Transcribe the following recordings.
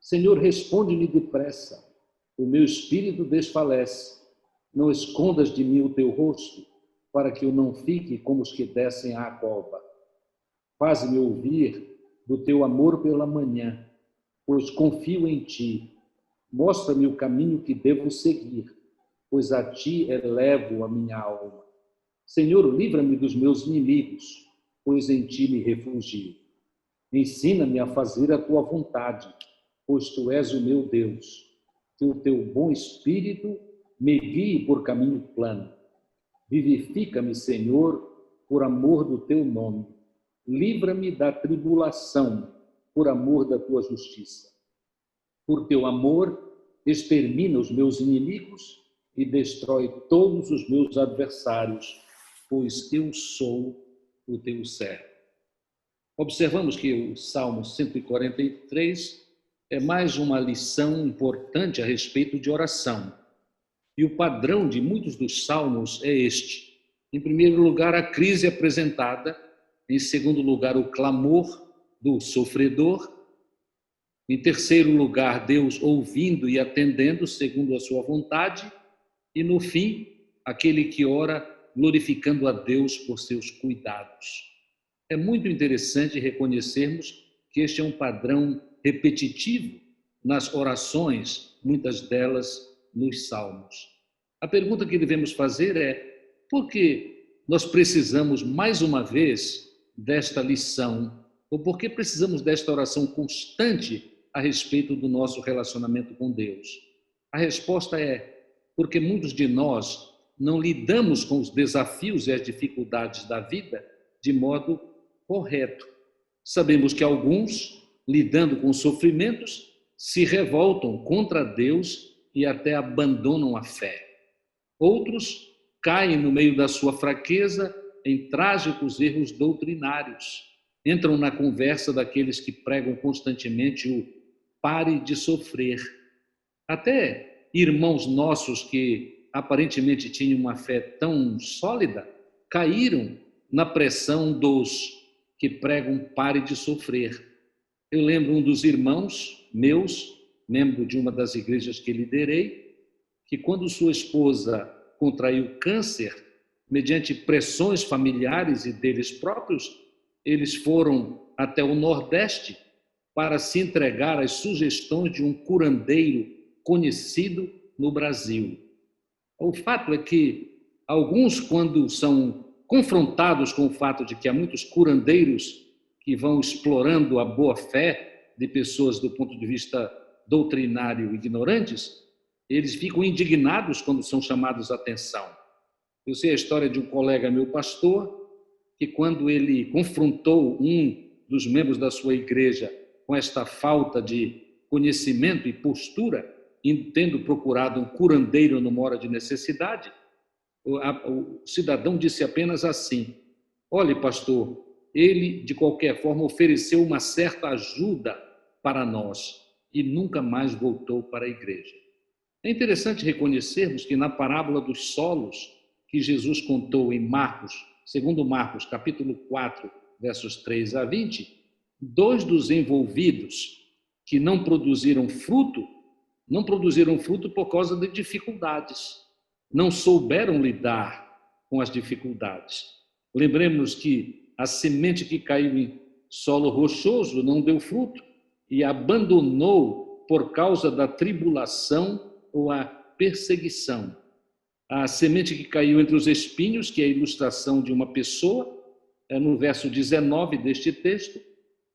Senhor, responde-me depressa. O meu espírito desfalece. Não escondas de mim o teu rosto, para que eu não fique como os que descem à cova. Faz-me ouvir do teu amor pela manhã, pois confio em ti. Mostra-me o caminho que devo seguir, pois a ti elevo a minha alma. Senhor, livra-me dos meus inimigos, pois em ti me refugio. Ensina-me a fazer a tua vontade, pois tu és o meu Deus. Que o teu bom espírito me guie por caminho plano. Vivifica-me, Senhor, por amor do teu nome. Livra-me da tribulação, por amor da tua justiça. Por teu amor, extermina os meus inimigos e destrói todos os meus adversários, pois eu sou o teu servo. Observamos que o Salmo 143 é mais uma lição importante a respeito de oração. E o padrão de muitos dos salmos é este. Em primeiro lugar, a crise apresentada. Em segundo lugar, o clamor do sofredor. Em terceiro lugar, Deus ouvindo e atendendo segundo a sua vontade. E no fim, aquele que ora glorificando a Deus por seus cuidados. É muito interessante reconhecermos que este é um padrão repetitivo nas orações, muitas delas nos salmos. A pergunta que devemos fazer é: por que nós precisamos mais uma vez desta lição? Ou por que precisamos desta oração constante a respeito do nosso relacionamento com Deus? A resposta é porque muitos de nós não lidamos com os desafios e as dificuldades da vida de modo correto. Sabemos que alguns, lidando com sofrimentos, se revoltam contra Deus e até abandonam a fé. Outros caem no meio da sua fraqueza em trágicos erros doutrinários. Entram na conversa daqueles que pregam constantemente o pare de sofrer. Até irmãos nossos que aparentemente tinham uma fé tão sólida, caíram na pressão dos que pregam pare de sofrer. Eu lembro um dos irmãos meus, membro de uma das igrejas que liderei, que quando sua esposa contraiu câncer, mediante pressões familiares e deles próprios, eles foram até o Nordeste para se entregar às sugestões de um curandeiro conhecido no Brasil. O fato é que alguns, quando são confrontados com o fato de que há muitos curandeiros que vão explorando a boa-fé de pessoas do ponto de vista doutrinário ignorantes, eles ficam indignados quando são chamados a atenção. Eu sei a história de um colega meu pastor, que quando ele confrontou um dos membros da sua igreja com esta falta de conhecimento e postura, tendo procurado um curandeiro numa hora de necessidade, o cidadão disse apenas assim: olhe, pastor, ele de qualquer forma ofereceu uma certa ajuda para nós e nunca mais voltou para a igreja. É interessante reconhecermos que na parábola dos solos que Jesus contou em Marcos, segundo Marcos, capítulo 4, versos 3 a 20, dois dos envolvidos que não produziram fruto por causa de dificuldades, não souberam lidar com as dificuldades. Lembremos que a semente que caiu em solo rochoso não deu fruto e abandonou por causa da tribulação ou a perseguição. A semente que caiu entre os espinhos, que é a ilustração de uma pessoa, no verso 19 deste texto,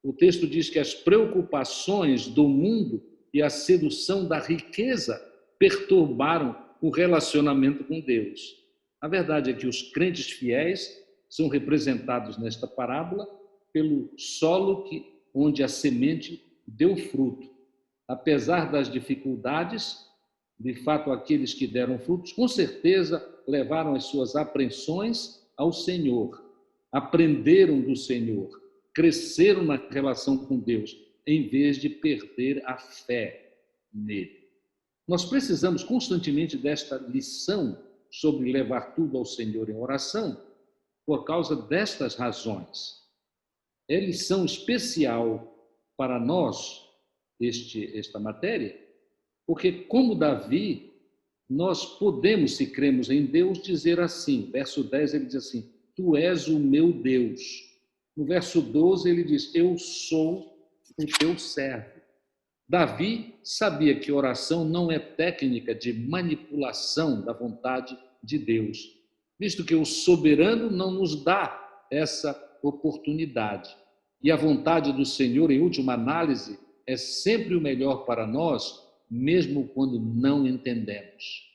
o texto diz que as preocupações do mundo e a sedução da riqueza perturbaram o relacionamento com Deus. A verdade é que os crentes fiéis são representados nesta parábola pelo solo onde a semente deu fruto. Apesar das dificuldades, de fato, aqueles que deram frutos, com certeza levaram as suas apreensões ao Senhor, aprenderam do Senhor, cresceram na relação com Deus, em vez de perder a fé nele. Nós precisamos constantemente desta lição sobre levar tudo ao Senhor em oração, por causa destas razões. É lição especial para nós, esta matéria, porque, como Davi, nós podemos, se cremos em Deus, dizer assim, verso 10 ele diz assim, tu és o meu Deus. No verso 12 ele diz, eu sou o teu servo. Davi sabia que oração não é técnica de manipulação da vontade de Deus, visto que o soberano não nos dá essa oportunidade. E a vontade do Senhor, em última análise, é sempre o melhor para nós, mesmo quando não entendemos.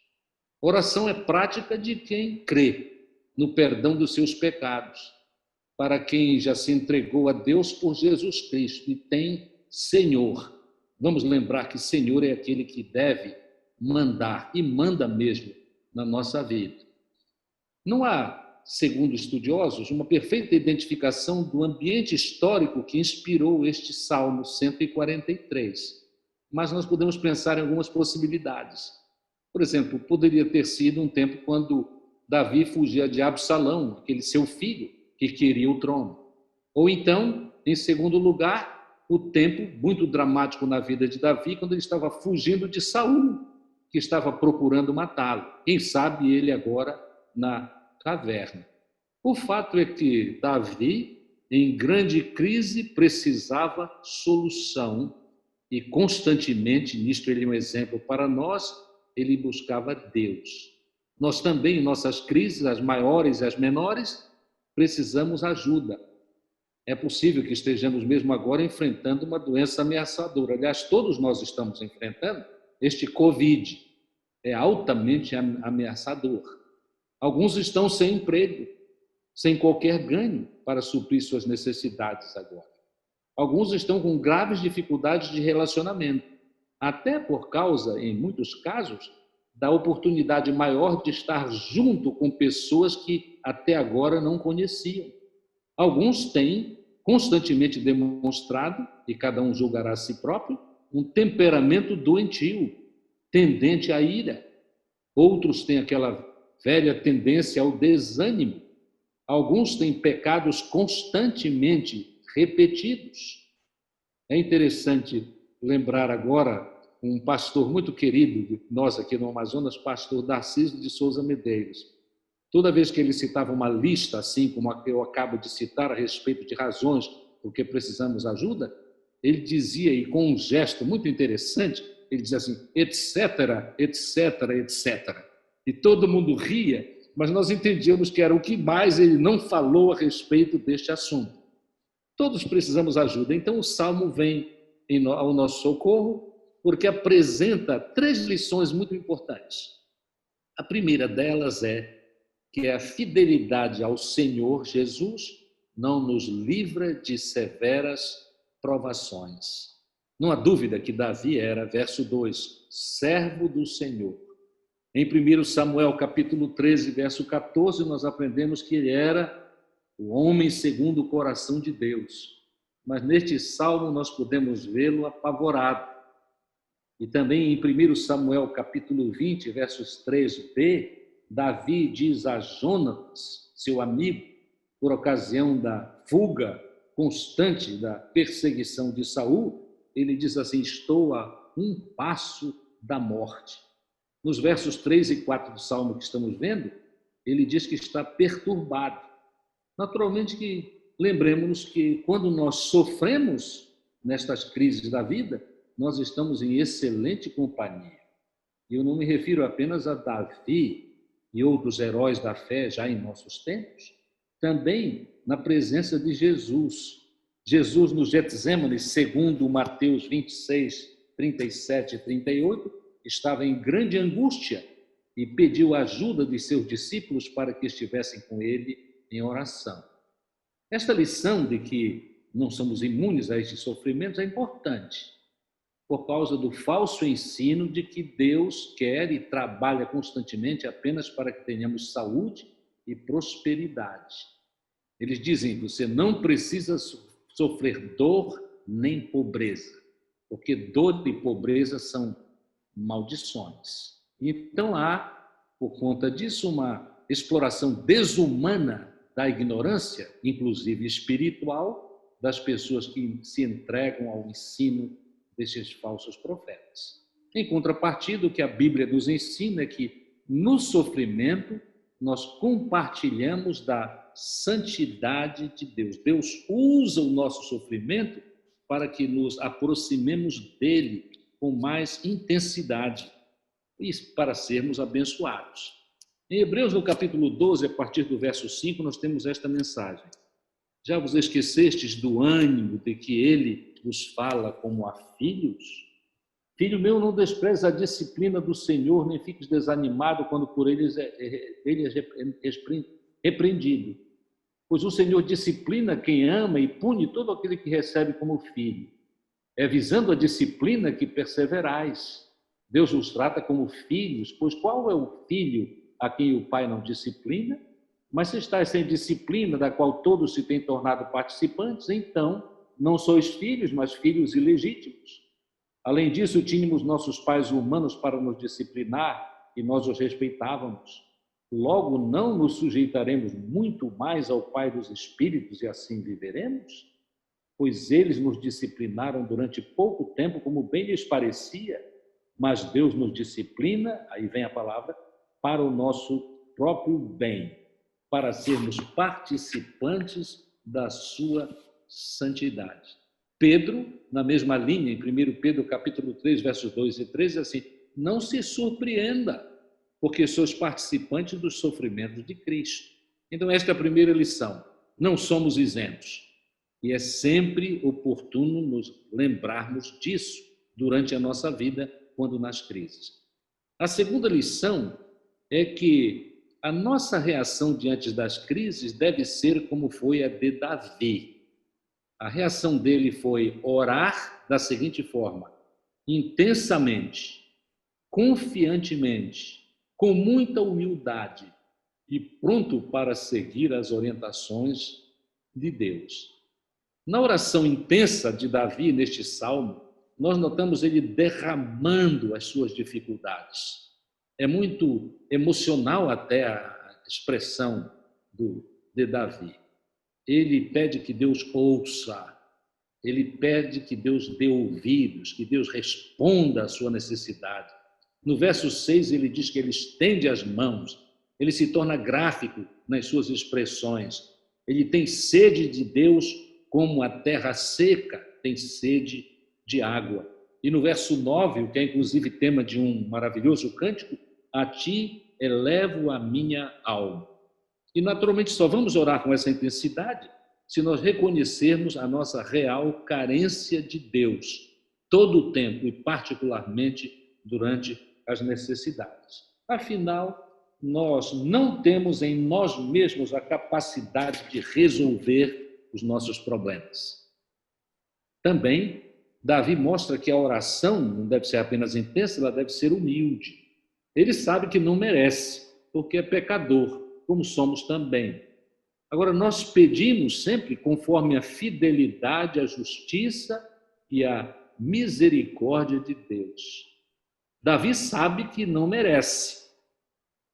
Oração é prática de quem crê no perdão dos seus pecados, para quem já se entregou a Deus por Jesus Cristo e tem Senhor. Vamos lembrar que Senhor é aquele que deve mandar, e manda mesmo na nossa vida. Não há, segundo estudiosos, uma perfeita identificação do ambiente histórico que inspirou este Salmo 143, mas nós podemos pensar em algumas possibilidades. Por exemplo, poderia ter sido um tempo quando Davi fugia de Absalão, aquele seu filho que queria o trono. Ou então, em segundo lugar, o tempo muito dramático na vida de Davi, quando ele estava fugindo de Saul, que estava procurando matá-lo. Quem sabe ele agora na caverna. O fato é que Davi, em grande crise, precisava solução e constantemente, nisto ele é um exemplo para nós, ele buscava Deus. Nós também, em nossas crises, as maiores e as menores, precisamos ajuda. É possível que estejamos mesmo agora enfrentando uma doença ameaçadora. Aliás, todos nós estamos enfrentando este Covid. É altamente ameaçador. Alguns estão sem emprego, sem qualquer ganho para suprir suas necessidades agora. Alguns estão com graves dificuldades de relacionamento, até por causa, em muitos casos, da oportunidade maior de estar junto com pessoas que até agora não conheciam. Alguns têm constantemente demonstrado, e cada um julgará a si próprio, um temperamento doentio, tendente à ira. Outros têm aquela velha tendência ao desânimo. Alguns têm pecados constantemente repetidos. É interessante lembrar agora um pastor muito querido de nós aqui no Amazonas, pastor Darciso de Souza Medeiros. Toda vez que ele citava uma lista, assim como a que eu acabo de citar, a respeito de razões por que precisamos ajuda, ele dizia, e com um gesto muito interessante, ele dizia assim, etc, etc, etc. E todo mundo ria, mas nós entendíamos que era o que mais ele não falou a respeito deste assunto. Todos precisamos ajuda. Então o Salmo vem ao nosso socorro, porque apresenta 3 lições muito importantes. A primeira delas é que a fidelidade ao Senhor Jesus não nos livra de severas provações. Não há dúvida que Davi era, verso 2, servo do Senhor. Em 1 Samuel, capítulo 13, verso 14, nós aprendemos que ele era o homem segundo o coração de Deus. Mas neste salmo nós podemos vê-lo apavorado. E também em 1 Samuel, capítulo 20, versos 3b, Davi diz a Jonatas, seu amigo, por ocasião da fuga constante da perseguição de Saul, ele diz assim, estou a um passo da morte. Nos versos 3 e 4 do Salmo que estamos vendo, ele diz que está perturbado. Naturalmente que lembremos que quando nós sofremos nestas crises da vida, nós estamos em excelente companhia. E eu não me refiro apenas a Davi e outros heróis da fé já em nossos tempos, também na presença de Jesus. Jesus no Getsêmani, segundo Mateus 26, 37 e 38, estava em grande angústia e pediu ajuda dos seus discípulos para que estivessem com ele em oração. Esta lição de que não somos imunes a estes sofrimentos é importante, por causa do falso ensino de que Deus quer e trabalha constantemente apenas para que tenhamos saúde e prosperidade. Eles dizem, você não precisa sofrer dor nem pobreza, porque dor e pobreza são maldições. Então há, por conta disso, uma exploração desumana da ignorância, inclusive espiritual, das pessoas que se entregam ao ensino desses falsos profetas. Em contrapartida, o que a Bíblia nos ensina é que no sofrimento nós compartilhamos da santidade de Deus. Deus usa o nosso sofrimento para que nos aproximemos dele com mais intensidade e para sermos abençoados. Em Hebreus, no capítulo 12, a partir do verso 5, nós temos esta mensagem. Já vos esquecestes do ânimo de que ele vos fala como a filhos? Filho meu, não despreze a disciplina do Senhor, nem fiques desanimado quando por ele é repreendido. Pois o Senhor disciplina quem ama e pune todo aquele que recebe como filho. É visando a disciplina que perseverais. Deus os trata como filhos, pois qual é o filho a quem o pai não disciplina? Mas se estáis sem disciplina, da qual todos se têm tornado participantes, então não sois filhos, mas filhos ilegítimos. Além disso, tínhamos nossos pais humanos para nos disciplinar e nós os respeitávamos. Logo, não nos sujeitaremos muito mais ao Pai dos Espíritos e assim viveremos? Pois eles nos disciplinaram durante pouco tempo, como bem lhes parecia, mas Deus nos disciplina, aí vem a palavra, para o nosso próprio bem, para sermos participantes da sua santidade. Pedro, na mesma linha, em 1 Pedro capítulo 3, versos 2 e 3, assim, não se surpreenda, porque sois participantes dos sofrimentos de Cristo. Então, esta é a primeira lição. Não somos isentos. E é sempre oportuno nos lembrarmos disso durante a nossa vida, quando nas crises. A segunda lição é que a nossa reação diante das crises deve ser como foi a de Davi. A reação dele foi orar da seguinte forma: intensamente, confiantemente, com muita humildade e pronto para seguir as orientações de Deus. Na oração intensa de Davi, neste salmo, nós notamos ele derramando as suas dificuldades. É muito emocional até a expressão de Davi. Ele pede que Deus ouça, ele pede que Deus dê ouvidos, que Deus responda à sua necessidade. No verso 6 ele diz que ele estende as mãos, ele se torna gráfico nas suas expressões. Ele tem sede de Deus como a terra seca tem sede de água. E no verso 9, o que é inclusive tema de um maravilhoso cântico, a ti elevo a minha alma. E naturalmente só vamos orar com essa intensidade se nós reconhecermos a nossa real carência de Deus, todo o tempo e particularmente durante as necessidades. Afinal, nós não temos em nós mesmos a capacidade de resolver os nossos problemas. Também, Davi mostra que a oração não deve ser apenas intensa, ela deve ser humilde. Ele sabe que não merece, porque é pecador, como somos também. Agora, nós pedimos sempre conforme a fidelidade, a justiça e a misericórdia de Deus. Davi sabe que não merece,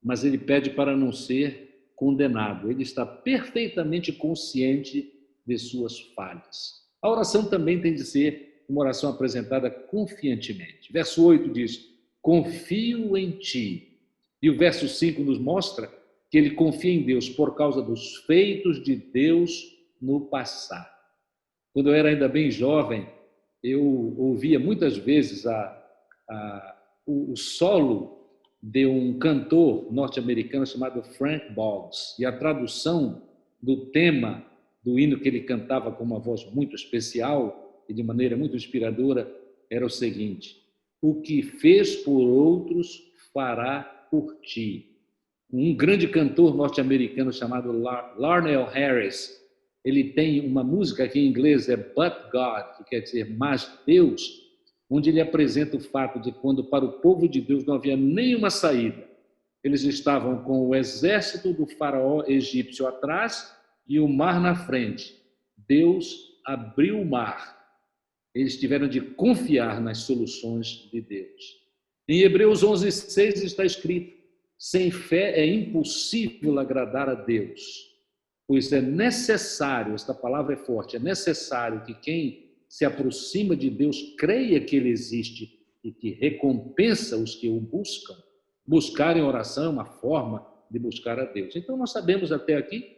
mas ele pede para não ser condenado. Ele está perfeitamente consciente de suas falhas. A oração também tem de ser uma oração apresentada confiantemente. Verso 8 diz: confio em ti. E o verso 5 nos mostra que ele confia em Deus por causa dos feitos de Deus no passado. Quando eu era ainda bem jovem, eu ouvia muitas vezes o solo de um cantor norte-americano chamado Frank Boggs, e a tradução do tema do hino que ele cantava com uma voz muito especial e de maneira muito inspiradora era o seguinte: o que fez por outros fará por ti. Um grande cantor norte-americano chamado Larnell Harris, ele tem uma música que em inglês é But God, que quer dizer mas Deus, onde ele apresenta o fato de quando para o povo de Deus não havia nenhuma saída, eles estavam com o exército do faraó egípcio atrás e o mar na frente. Deus abriu o mar. Eles tiveram de confiar nas soluções de Deus. Em Hebreus 11:6 está escrito: sem fé é impossível agradar a Deus, pois é necessário, esta palavra é forte, é necessário que quem se aproxima de Deus creia que Ele existe e que recompensa os que o buscam. Buscar em oração é uma forma de buscar a Deus. Então, nós sabemos até aqui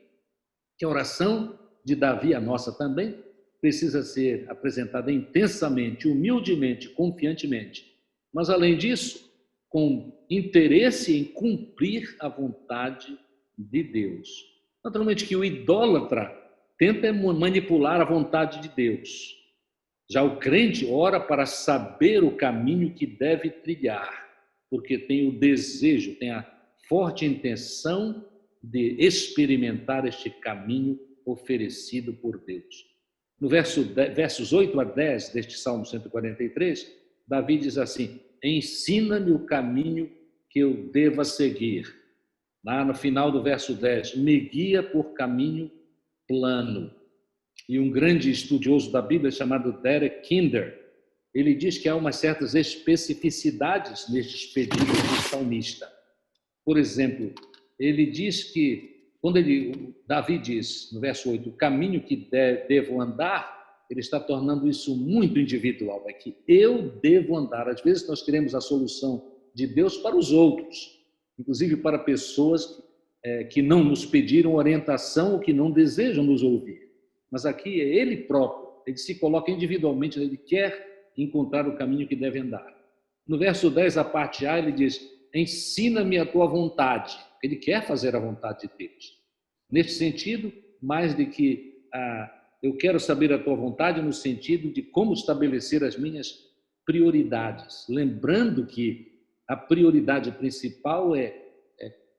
que a oração de Davi, a nossa também, precisa ser apresentada intensamente, humildemente, confiantemente. Mas, além disso, com interesse em cumprir a vontade de Deus. Naturalmente que o idólatra tenta manipular a vontade de Deus. Já o crente ora para saber o caminho que deve trilhar, porque tem o desejo, tem a forte intenção de experimentar este caminho oferecido por Deus. No versos 8 a 10 deste Salmo 143, Davi diz assim: ensina-me o caminho que eu deva seguir. Lá no final do verso 10, me guia por caminho plano. E um grande estudioso da Bíblia chamado Derek Kinder, ele diz que há umas certas especificidades nestes pedidos do salmista. Por exemplo, ele diz que, quando Davi diz, no verso 8, o caminho que devo andar, ele está tornando isso muito individual, é que eu devo andar. Às vezes nós queremos a solução de Deus para os outros, inclusive para pessoas que não nos pediram orientação ou que não desejam nos ouvir. Mas aqui é ele próprio, ele se coloca individualmente, ele quer encontrar o caminho que deve andar. No verso 10, a parte A, ele diz: ensina-me a tua vontade. Ele quer fazer a vontade de Deus. Neste sentido, mais de que eu quero saber a tua vontade, no sentido de como estabelecer as minhas prioridades. Lembrando que a prioridade principal é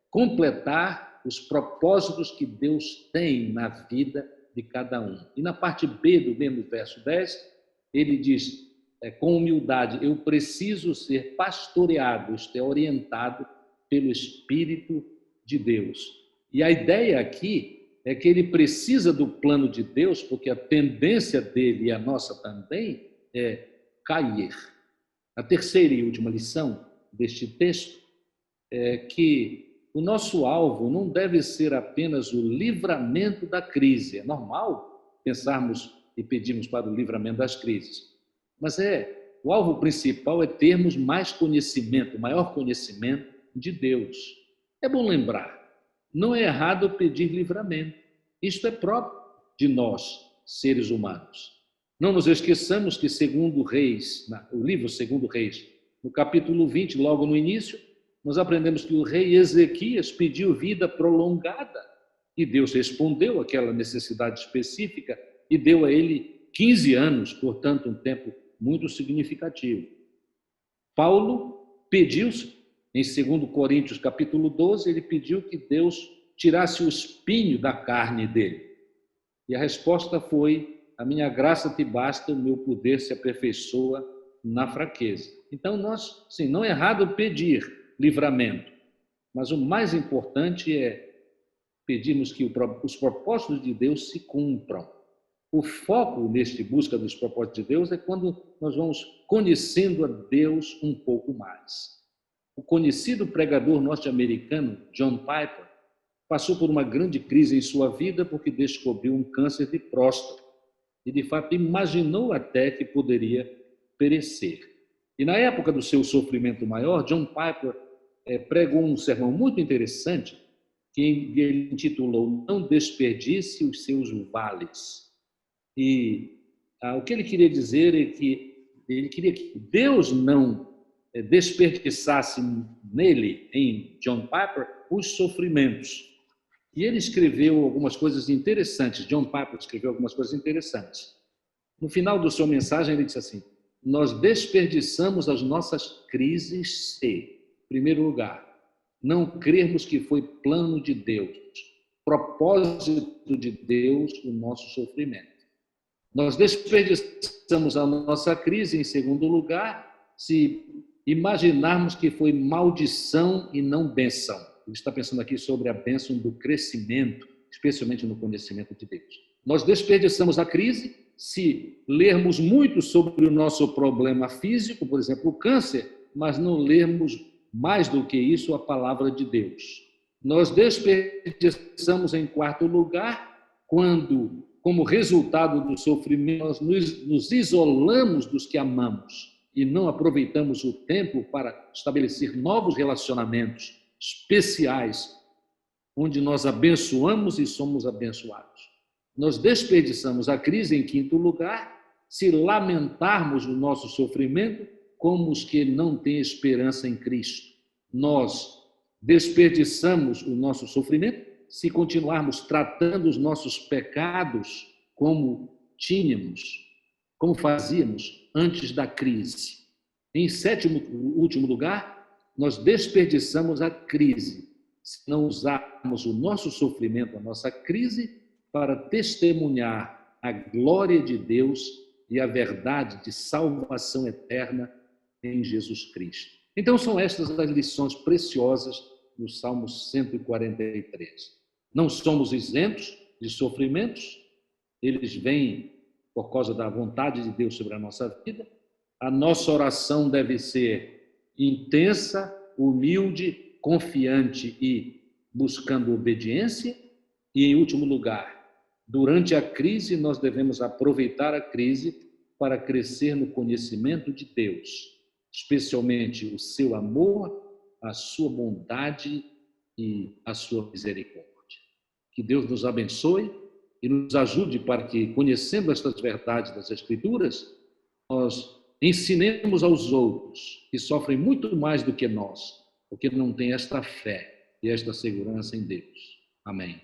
completar os propósitos que Deus tem na vida de cada um. E na parte B do mesmo verso 10, ele diz, com humildade, eu preciso ser pastoreado, isto é, orientado pelo Espírito de Deus. E a ideia aqui é que ele precisa do plano de Deus, porque a tendência dele e a nossa também é cair. A terceira e última lição deste texto é que o nosso alvo não deve ser apenas o livramento da crise. É normal pensarmos e pedirmos para o livramento das crises. Mas o alvo principal é termos mais conhecimento, maior conhecimento de Deus. É bom lembrar, não é errado pedir livramento. Isto é próprio de nós, seres humanos. Não nos esqueçamos que segundo Reis, o livro Segundo Reis, no capítulo 20, logo no início, nós aprendemos que o rei Ezequias pediu vida prolongada e Deus respondeu àquela necessidade específica e deu a ele 15 anos, portanto, um tempo muito significativo. Paulo pediu, em 2 Coríntios capítulo 12, ele pediu que Deus tirasse o espinho da carne dele. E a resposta foi: a minha graça te basta, o meu poder se aperfeiçoa na fraqueza. Então, nós, sim, não é errado pedir livramento, mas o mais importante é pedirmos que os propósitos de Deus se cumpram. O foco neste busca dos propósitos de Deus é quando nós vamos conhecendo a Deus um pouco mais. O conhecido pregador norte-americano John Piper passou por uma grande crise em sua vida porque descobriu um câncer de próstata e, de fato, imaginou até que poderia perecer. E na época do seu sofrimento maior, John Piper pregou um sermão muito interessante que ele intitulou Não Desperdice os Seus Vales. E o que ele queria dizer é que ele queria que Deus não desperdiçasse nele, em John Piper, os sofrimentos. E ele escreveu algumas coisas interessantes, John Piper escreveu algumas coisas interessantes. No final da sua mensagem, ele disse assim: nós desperdiçamos as nossas crises se, em primeiro lugar, não crermos que foi plano de Deus, propósito de Deus o nosso sofrimento. Nós desperdiçamos a nossa crise, em segundo lugar, se imaginarmos que foi maldição e não bênção. Ele está pensando aqui sobre a bênção do crescimento, especialmente no conhecimento de Deus. Nós desperdiçamos a crise se lermos muito sobre o nosso problema físico, por exemplo, o câncer, mas não lermos mais do que isso a palavra de Deus. Nós desperdiçamos, em quarto lugar, quando como resultado do sofrimento, nós nos isolamos dos que amamos e não aproveitamos o tempo para estabelecer novos relacionamentos especiais, onde nós abençoamos e somos abençoados. Nós desperdiçamos a crise, em quinto lugar, se lamentarmos o nosso sofrimento como os que não têm esperança em Cristo. Nós desperdiçamos o nosso sofrimento se continuarmos tratando os nossos pecados como fazíamos antes da crise. Em sétimo, último lugar, nós desperdiçamos a crise se não usarmos o nosso sofrimento, a nossa crise, para testemunhar a glória de Deus e a verdade de salvação eterna em Jesus Cristo. Então, são estas as lições preciosas do Salmo 143. Não somos isentos de sofrimentos, eles vêm por causa da vontade de Deus sobre a nossa vida. A nossa oração deve ser intensa, humilde, confiante e buscando obediência. E, em último lugar, durante a crise, nós devemos aproveitar a crise para crescer no conhecimento de Deus, especialmente o seu amor, a sua bondade e a sua misericórdia. Que Deus nos abençoe e nos ajude para que, conhecendo estas verdades das Escrituras, nós ensinemos aos outros que sofrem muito mais do que nós, porque não têm esta fé e esta segurança em Deus. Amém.